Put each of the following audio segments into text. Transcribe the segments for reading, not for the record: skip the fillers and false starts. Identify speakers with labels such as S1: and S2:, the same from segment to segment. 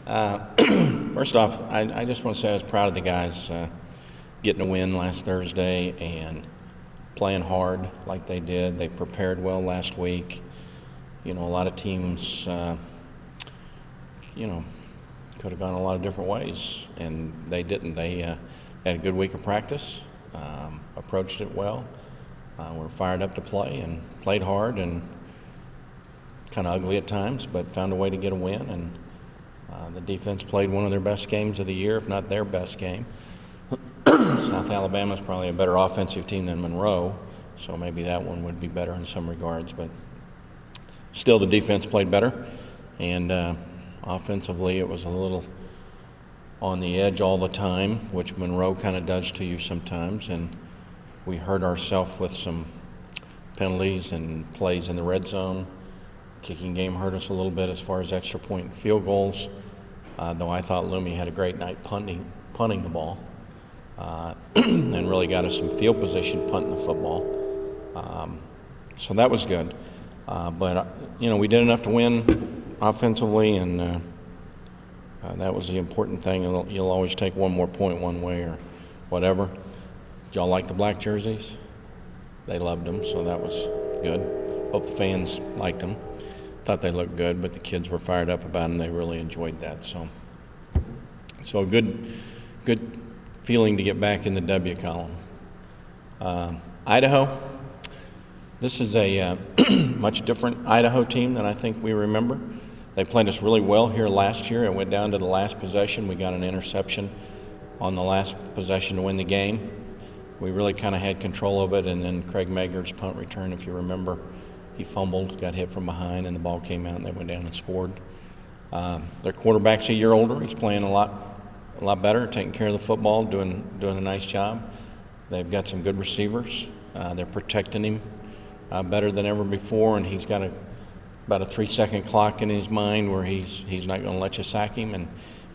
S1: First off, I just want to say I was proud of the guys getting a win last Thursday and playing hard like they did. They prepared well last week. A lot of teams, could have gone a lot of different ways, and they didn't. They had a good week of practice, approached it well. Were fired up to play and played hard and kind of ugly at times, but found a way to get a win. And the defense played one of their best games of the year, if not their best game. South Alabama is probably a better offensive team than Monroe, so maybe that one would be better in some regards. But still, the defense played better, and offensively it was a little on the edge all the time, which Monroe kind of does to you sometimes. And we hurt ourselves with some penalties and plays in the red zone. Kicking game hurt us a little bit as far as extra point and field goals, though I thought Lumi had a great night punting the ball and really got us some field position punting the football. So that was good. But we did enough to win offensively, and that was the important thing. You'll always take one more point one way or whatever. Did y'all like the black jerseys? They loved them, so that was good. Hope the fans liked them. Thought they looked good, but the kids were fired up about them. They really enjoyed that. So a good feeling to get back in the W column. Idaho. This is a much different Idaho team than I think we remember. They played us really well here last year. It went down to the last possession. We got an interception on the last possession to win the game. We really kind of had control of it, and then Craig Mager's punt return, if you remember, he fumbled, got hit from behind, and the ball came out, and they went down and scored. Their quarterback's a year older. He's playing a lot better, taking care of the football, doing a nice job. They've got some good receivers. They're protecting him better than ever before, and he's got about a 3-second clock in his mind where he's not going to let you sack him, and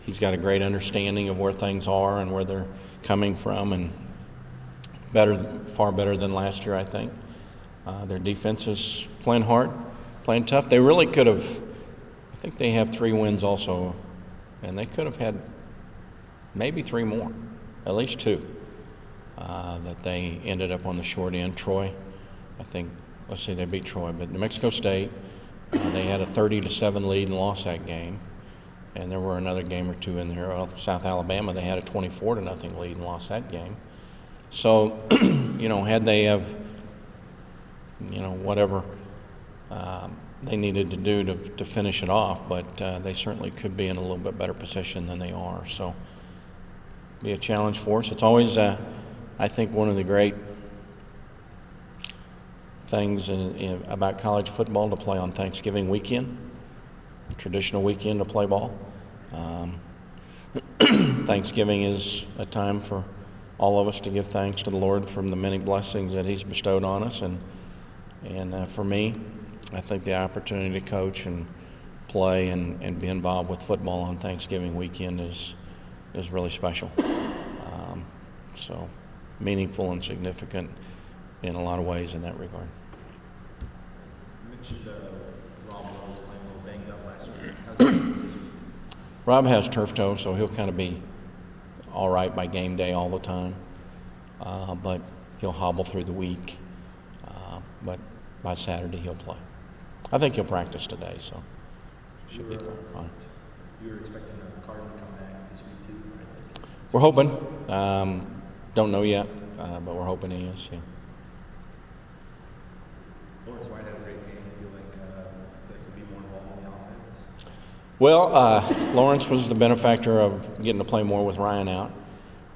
S1: he's got a great understanding of where things are and where they're coming from, and far better than last year, I think. Their defense is playing hard, playing tough. They really could have, I think they have 3 wins also, and they could have had maybe 3 more, at least 2, that they ended up on the short end. Troy, I think, let's see, they beat Troy, but New Mexico State, they had a 30-7 lead and lost that game. And there were another game or 2 in there. South Alabama, they had a 24-0 lead and lost that game. So, had they have, whatever they needed to do to finish it off, but they certainly could be in a little bit better position than they are. So, be a challenge for us. It's always, I think, one of the great things about college football to play on Thanksgiving weekend, a traditional weekend to play ball. Thanksgiving is a time for all of us to give thanks to the Lord from the many blessings that He's bestowed on us, and for me, I think the opportunity to coach and play and be involved with football on Thanksgiving weekend is really special. So meaningful and significant in a lot of ways in that regard.
S2: You mentioned Rob was playing a little banged up last week. How's he doing this week?
S1: Rob has turf toe, so he'll kind of be all right by game day all the time, but he'll hobble through the week. But by Saturday he'll play. I think he'll practice today, so should be fine.
S2: You were expecting a Carter to come back this week too, right?
S1: We're hoping. Don't know yet, but we're hoping he is. Yeah.
S2: Lawrence White had a great game. I feel like they could be more involved in the offense.
S1: Well, Lawrence was the benefactor of getting to play more with Ryan out,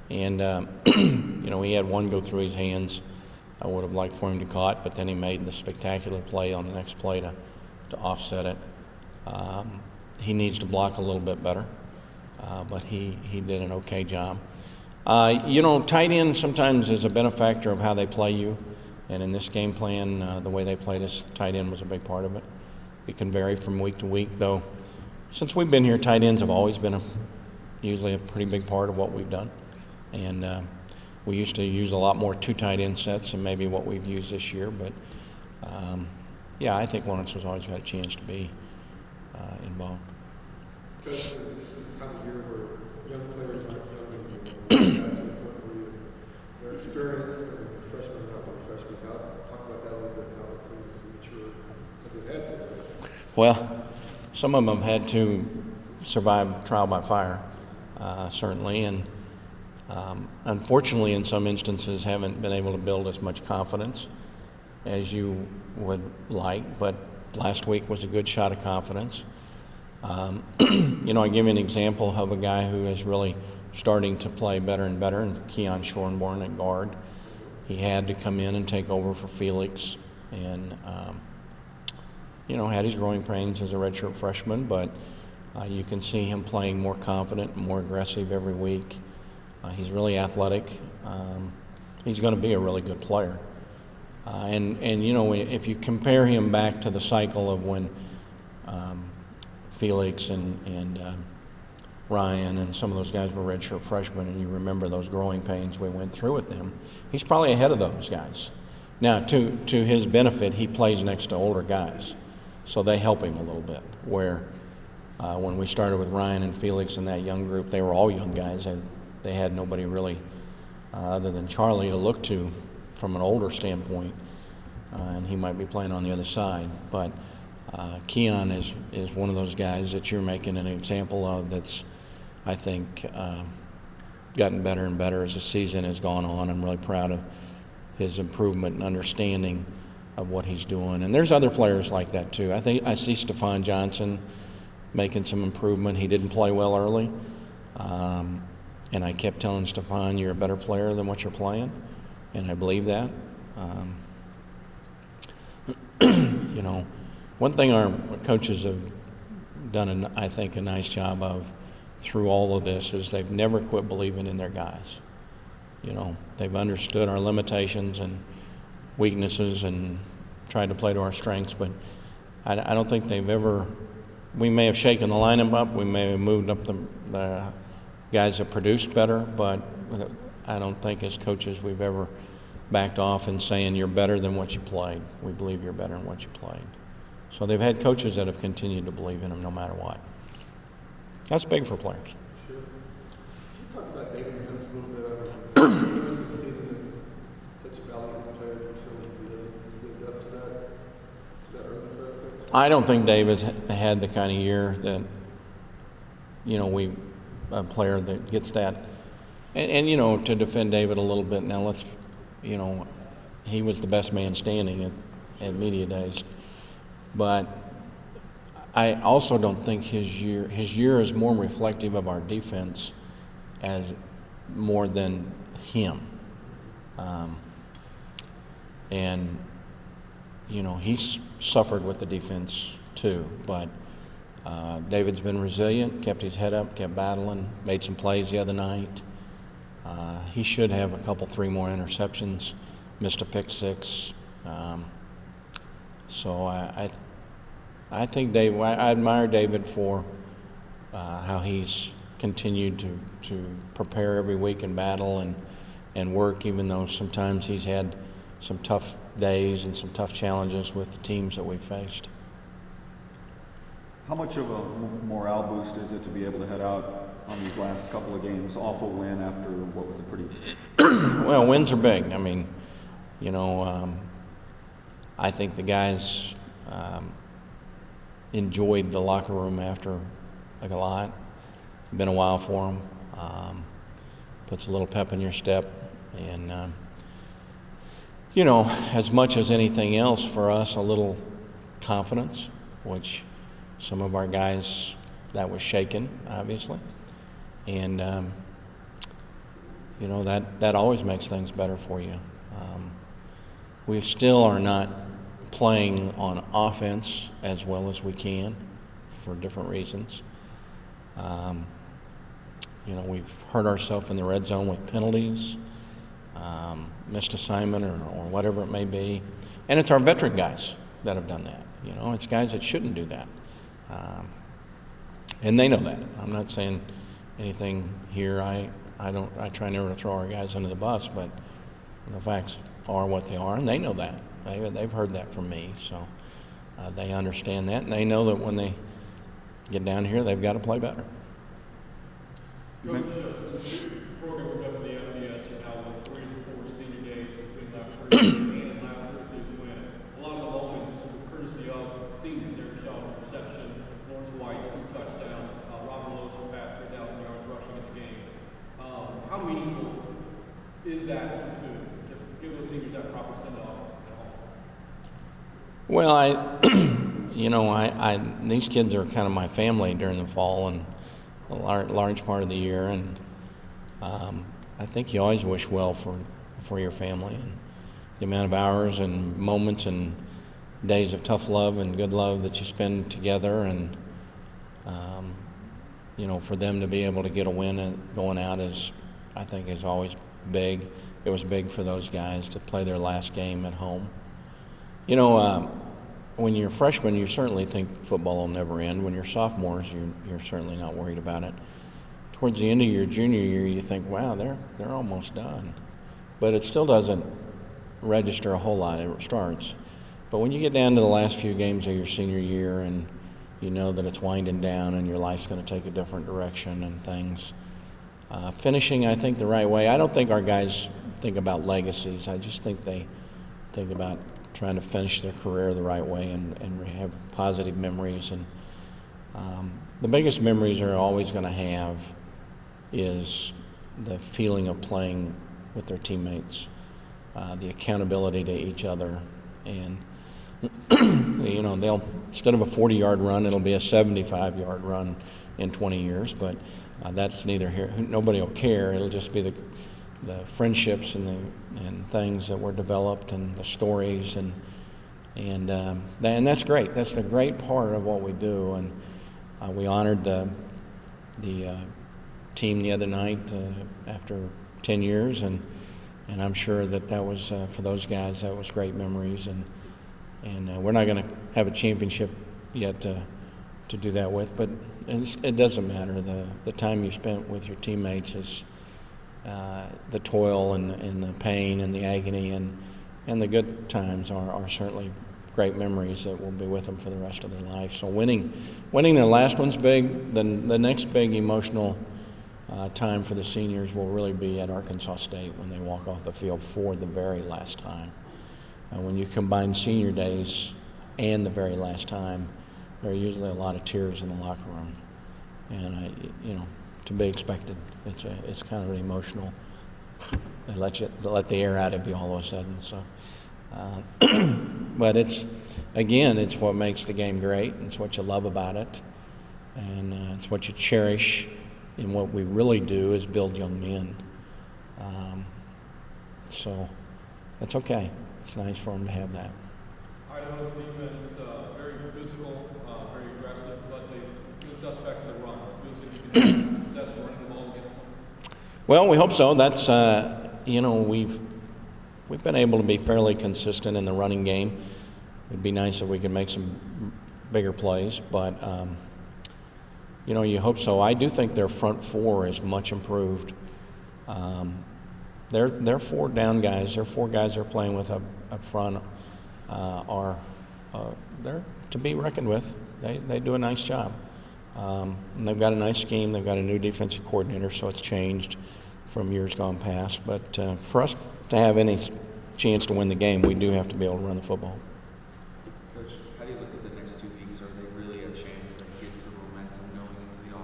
S1: and he had one go through his hands. I would have liked for him to caught, but then he made the spectacular play on the next play to offset it. He needs to block a little bit better, but he did an okay job. Tight end sometimes is a benefactor of how they play you, and in this game plan, the way they played us, tight end was a big part of it. It can vary from week to week, though. Since we've been here, tight ends have always been usually a pretty big part of what we've done, and we used to use a lot more 2 tight end sets than maybe what we've used this year, but I think Lawrence has always got a chance to be involved.
S3: Coach, the time of year where young players aren't young anymore. Their experience and freshmen not being freshmen. Talk about that a little bit, how the teams mature because they've had to. Right?
S1: Well, some of them had to survive trial by fire, certainly, and unfortunately in some instances haven't been able to build as much confidence as you would like, but last week was a good shot of confidence. I give you an example of a guy who is really starting to play better and better, and Keon Schornborn at guard. He had to come in and take over for Felix, and had his growing pains as a redshirt freshman, but you can see him playing more confident and more aggressive every week. He's really athletic. He's going to be a really good player. If you compare him back to the cycle of when Felix and Ryan and some of those guys were redshirt freshmen, and you remember those growing pains we went through with them, he's probably ahead of those guys. Now, to his benefit, he plays next to older guys, so they help him a little bit. Where when we started with Ryan and Felix and that young group, they were all young guys. They had nobody really other than Charlie to look to from an older standpoint, and he might be playing on the other side. But Keon is one of those guys that you're making an example of that's, I think, gotten better and better as the season has gone on. I'm really proud of his improvement and understanding of what he's doing. And there's other players like that too. I think I see Stephon Johnson making some improvement. He didn't play well early, and I kept telling Stephon, you're a better player than what you're playing, and I believe that. One thing our coaches have done, I think, a nice job of through all of this is they've never quit believing in their guys. They've understood our limitations and weaknesses and tried to play to our strengths, but I don't think they've ever – we may have shaken the lineup up, we may have moved up the guys that produced better, but I don't think as coaches we've ever backed off and saying you're better than what you played. We believe you're better than what you played. So they've had coaches that have continued to believe in them no matter what. That's big for players.
S3: Sure. Can you talk about David Hunt a little bit? Going into the season as such a valiant player, he's lived up to that early for us, Coach?
S1: I don't think David's had the kind of year that, a player that gets that. And to defend David a little bit now, he was the best man standing at media days. But I also don't think his year is more reflective of our defense as more than him. He's suffered with the defense too, but David's been resilient, kept his head up, kept battling, made some plays the other night. He should have three more interceptions, missed a pick six. So I think Dave. I admire David for how he's continued to prepare every week and battle and work, even though sometimes he's had some tough days and some tough challenges with the teams that we've faced.
S4: How much of a morale boost is it to be able to head out on these last couple of games off a win after what was a pretty...
S1: Well, wins are big. I mean, I think the guys enjoyed the locker room after a lot. It's been a while for them. Puts a little pep in your step. And, as much as anything else for us, a little confidence, which some of our guys, that was shaken, obviously. And, that always makes things better for you. We still are not playing on offense as well as we can for different reasons. We've hurt ourselves in the red zone with penalties, missed assignment or whatever it may be. And it's our veteran guys that have done that. It's guys that shouldn't do that. And they know that. I'm not saying anything here. I try never to throw our guys under the bus, but the facts are what they are, and they know that. They've heard that from me, so they understand that, and they know that when they get down here, they've got to play better.
S3: Coach, since the program moved up to the FBS, you now won 3 or 4 senior days between last Thursday and last Thursday's win. A lot of the moments were courtesy of seniors, Eric Shaw's reception, Lawrence White's 2 touchdowns, Robert Lowe's surpassed 3,000 yards rushing in the game. How meaningful is that to give those seniors that proper send-off at home?
S1: Well, these kids are kind of my family during the fall and a large part of the year, and I think you always wish well for your family, and the amount of hours and moments and days of tough love and good love that you spend together, and for them to be able to get a win and going out is always big. It was big for those guys to play their last game at home. When you're a freshman, you certainly think football will never end. When you're sophomores, you're certainly not worried about it. Towards the end of your junior year, you think, wow, they're almost done. But it still doesn't register a whole lot. It starts. But when you get down to the last few games of your senior year and you know that it's winding down and your life's going to take a different direction and things, finishing, I think, the right way. I don't think our guys think about legacies. I just think they think about trying to finish their career the right way and have positive memories. And the biggest memories they're always going to have is the feeling of playing with their teammates, the accountability to each other, and they'll, instead of a 40-yard run, it'll be a 75-yard run in 20 years, but that's neither here. Nobody will care. It'll just be the friendships and things that were developed and the stories and that's great. That's the great part of what we do. And we honored the team the other night after 10 years, and I'm sure that was for those guys that was great memories. And we're not going to have a championship yet to do that with, but it doesn't matter. The time you spent with your teammates is the toil and the pain and the agony and the good times are certainly great memories that will be with them for the rest of their life. So winning the last one's big. Then the next big emotional time for the seniors will really be at Arkansas State when they walk off the field for the very last time. When you combine senior days and the very last time, there are usually a lot of tears in the locker room, and to be expected. It's kind of emotional. They let the air out of you all of a sudden. So, but it's what makes the game great. It's what you love about it, and it's what you cherish. And what we really do is build young men. So that's okay. It's nice for them to have that.
S3: Idaho's defense, very physical, very aggressive, but they good suspect in the run. Feels like you can have success running the ball against them.
S1: Well, we hope so. That's we've been able to be fairly consistent in the running game. It'd be nice if we could make some bigger plays, but you hope so. I do think their front four is much improved. Their 4 down guys, their 4 guys they're playing with up front they're to be reckoned with. They do a nice job. And they've got a nice scheme. They've got a new defensive coordinator, so it's changed from years gone past. But for us to have any chance to win the game, we do have to be able to run the football.
S5: Coach, how do you look at the next 2 weeks? Are they really a chance to get some momentum going into the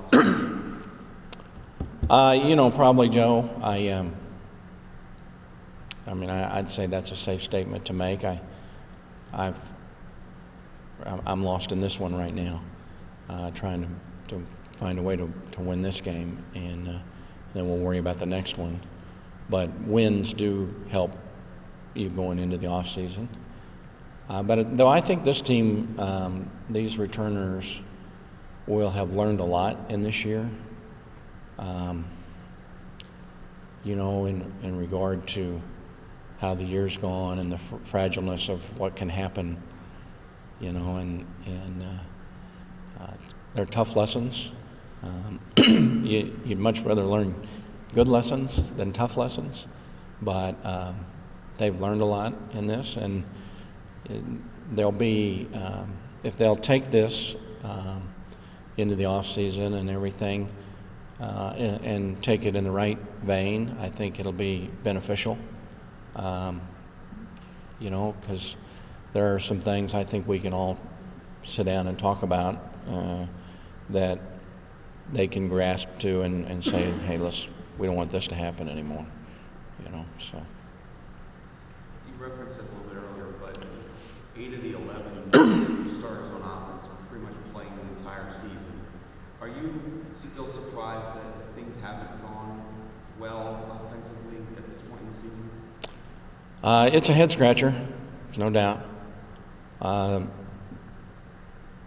S5: offseason?
S1: Probably, Joe. I'd say that's a safe statement to make. I'm lost in this one right now, trying to find a way to win this game, and then we'll worry about the next one. But wins do help you going into the off season. But though I think this team, these returners, will have learned a lot in this year. In regard to how the year's gone and the fragileness of what can happen, they're tough lessons. You'd much rather learn good lessons than tough lessons, but they've learned a lot in this, and they'll be, if they'll take this into the off season and everything, and take it in the right vein, I think it'll be beneficial. Because there are some things I think we can all sit down and talk about that they can grasp to and say, hey, we don't want this to happen anymore. So.
S5: You referenced it a little bit earlier, but 8 of the 11 starters on offense are pretty much playing the entire season. Are you still surprised that things haven't gone well offensively at this point in the season?
S1: It's a head scratcher, there's no doubt.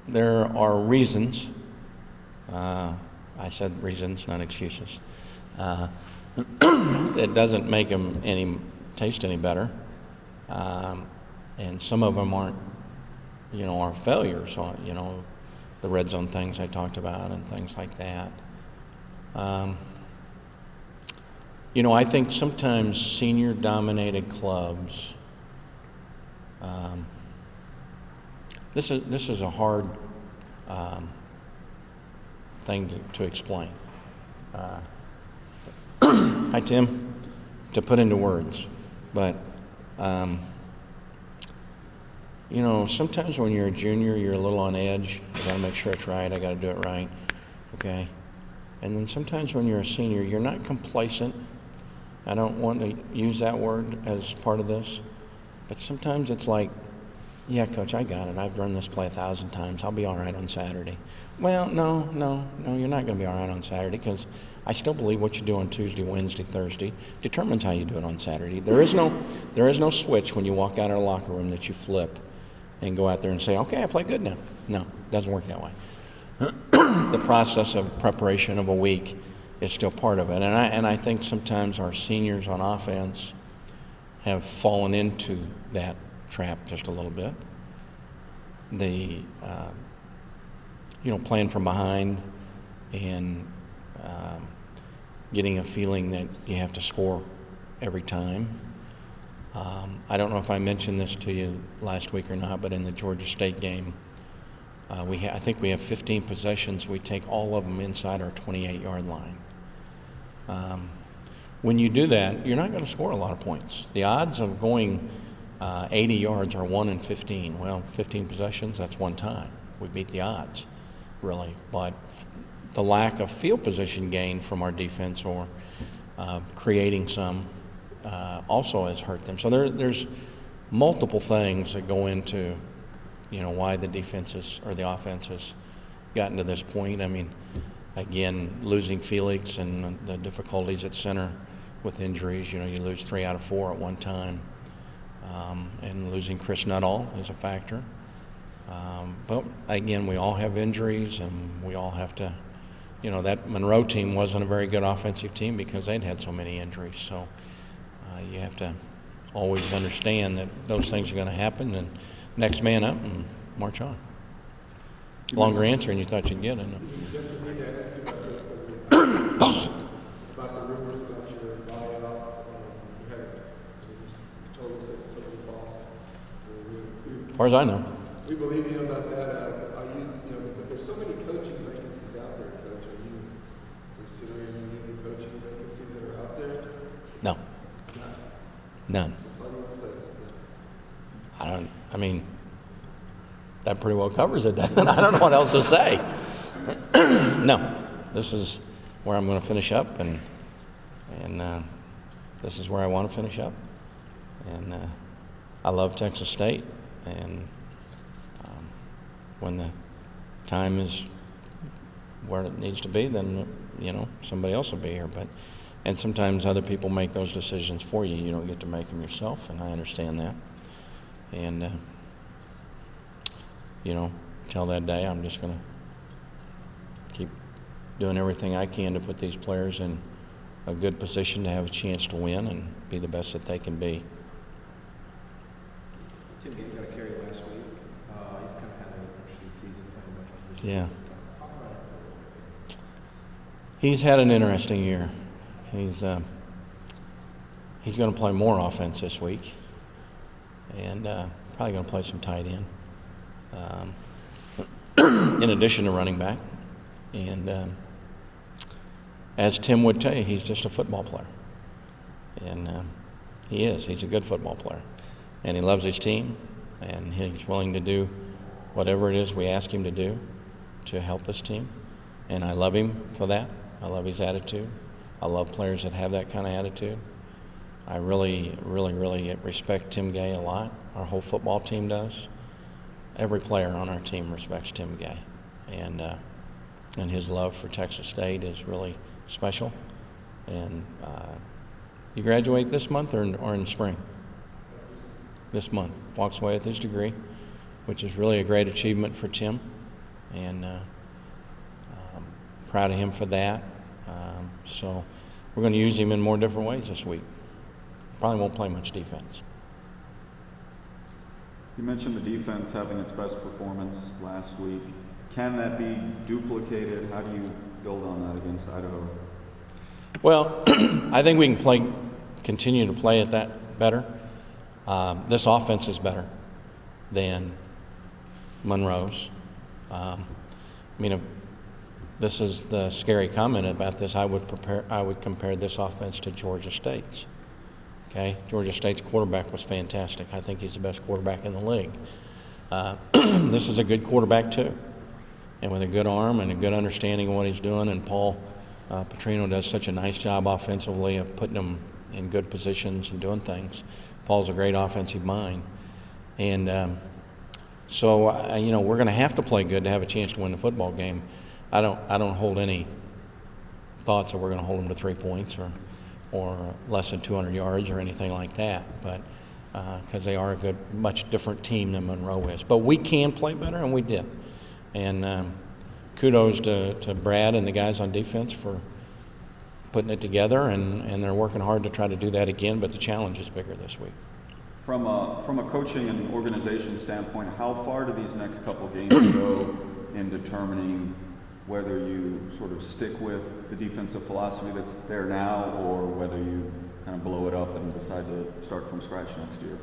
S1: There are reasons. I said reasons, not excuses. It doesn't make them taste any better. And some of them aren't, are failures. The red zone things I talked about and things like that. I think sometimes senior-dominated clubs. This is a hard thing to explain. Hi, Tim. To put into words, but sometimes when you're a junior, you're a little on edge. I got to make sure it's right. I got to do it right. Okay. And then sometimes when you're a senior, you're not complacent. I don't want to use that word as part of this, but sometimes it's like, yeah, Coach, I got it. I've run this play 1,000 times. I'll be all right on Saturday. Well, no, you're not going to be all right on Saturday because I still believe what you do on Tuesday, Wednesday, Thursday determines how you do it on Saturday. There is no switch when you walk out of the locker room that you flip and go out there and say, okay, I play good now. No, it doesn't work that way. The process of preparation of a week is still part of it. And I think sometimes our seniors on offense have fallen into that trap just a little bit. The playing from behind and getting a feeling that you have to score every time. I don't know if I mentioned this to you last week or not, but in the Georgia State game, I think we have 15 possessions. We take all of them inside our 28-yard line. When you do that, you're not going to score a lot of points. The odds of going 80 yards are 1 in 15. Well, 15 possessions, that's one time. We beat the odds, really. But the lack of field position gain from our defense or creating some also has hurt them. So there's multiple things that go into, why the defenses or the offense has gotten to this point. I mean, again, losing Felix and the difficulties at center with injuries. You lose 3 out of 4 at one time. And losing Chris Nuttall is a factor. But again, we all have injuries, and we all have to, that Monroe team wasn't a very good offensive team because they'd had so many injuries. So you have to always understand that those things are going to happen, and next man up and march on. Longer answer than you thought you'd get, isn't it?
S3: Just for me to ask you about the rumors about your buyout. You told us it's totally false.
S1: As far as I know.
S3: We believe you about that. But there's so many coaching vacancies out there, Coach. Are you considering any coaching vacancies that are out there?
S1: No. None.
S3: That's all you want to say.
S1: That pretty well covers it. I don't know what else to say. No, this is where I'm going to finish up, and this is where I want to finish up. And I love Texas State, and when the time is where it needs to be, then somebody else will be here. And sometimes other people make those decisions for you. You don't get to make them yourself, and I understand that. And till that day, I'm just going to keep doing everything I can to put these players in a good position to have a chance to win and be the best that they can be.
S2: Tim Gate got a carry last week. He's kind of had an interesting season playing much position.
S1: Yeah.
S2: Talk about it.
S1: He's had an interesting year. He's going to play more offense this week, and probably going to play some tight end, in addition to running back. And as Tim would tell you, he's just a football player. And he is. He's a good football player. And he loves his team, and he's willing to do whatever it is we ask him to do to help this team. And I love him for that. I love his attitude. I love players that have that kind of attitude. I really, really, really respect Tim Gay a lot. Our whole football team does. Every player on our team respects Tim Gay. And his love for Texas State is really special. And you graduate this month or in spring? This month. Walks away with his degree, which is really a great achievement for Tim. And proud of him for that. So we're going to use him in more different ways this week. Probably won't play much defense.
S4: You mentioned the defense having its best performance last week. Can that be duplicated? How do you build on that against Idaho?
S1: Well, I think we can continue to play at that better. This offense is better than Monroe's. This is the scary comment about this. I would compare this offense to Georgia State's. Okay, Georgia State's quarterback was fantastic. I think he's the best quarterback in the league. This is a good quarterback too, and with a good arm and a good understanding of what he's doing. And Paul Petrino does such a nice job offensively of putting them in good positions and doing things. Paul's a great offensive mind, and so we're going to have to play good to have a chance to win the football game. I don't hold any thoughts that we're going to hold them to 3 points or less than 200 yards or anything like that, but because they are a much different team than Monroe is. But we can play better, and we did. And kudos to Brad and the guys on defense for putting it together, and they're working hard to try to do that again, but the challenge is bigger this week.
S4: From a coaching and organization standpoint, how far do these next couple games go in determining whether you sort of stick with the defensive philosophy that's there now or whether you kind of blow it up and decide to start from scratch next year?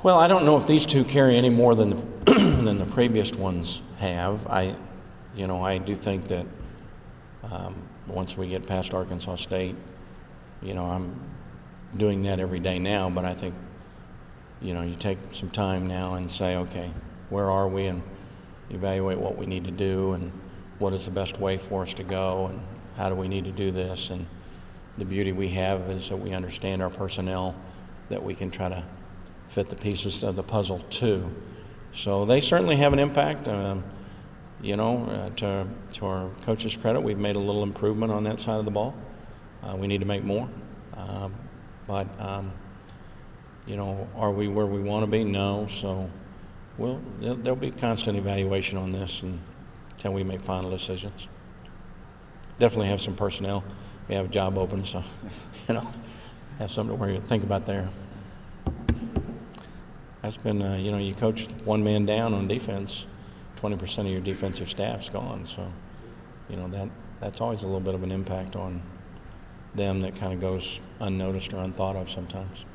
S1: Well, I don't know if these two carry any more than than the previous ones have. I do think that once we get past Arkansas State, I'm doing that every day now, but I think, you take some time now and say, okay, where are we, and evaluate what we need to do and what is the best way for us to go and how do we need to do this. And the beauty we have is that we understand our personnel, that we can try to fit the pieces of the puzzle too. So they certainly have an impact. To our coach's credit, we've made a little improvement on that side of the ball. We need to make more. But are we where we want to be? No. So there'll be constant evaluation on this until we make final decisions. Definitely have some personnel. We have a job open, so have something to think about there. That's been, you coach one man down on defense, 20% of your defensive staff's gone. So, that's always a little bit of an impact on them that kind of goes unnoticed or unthought of sometimes.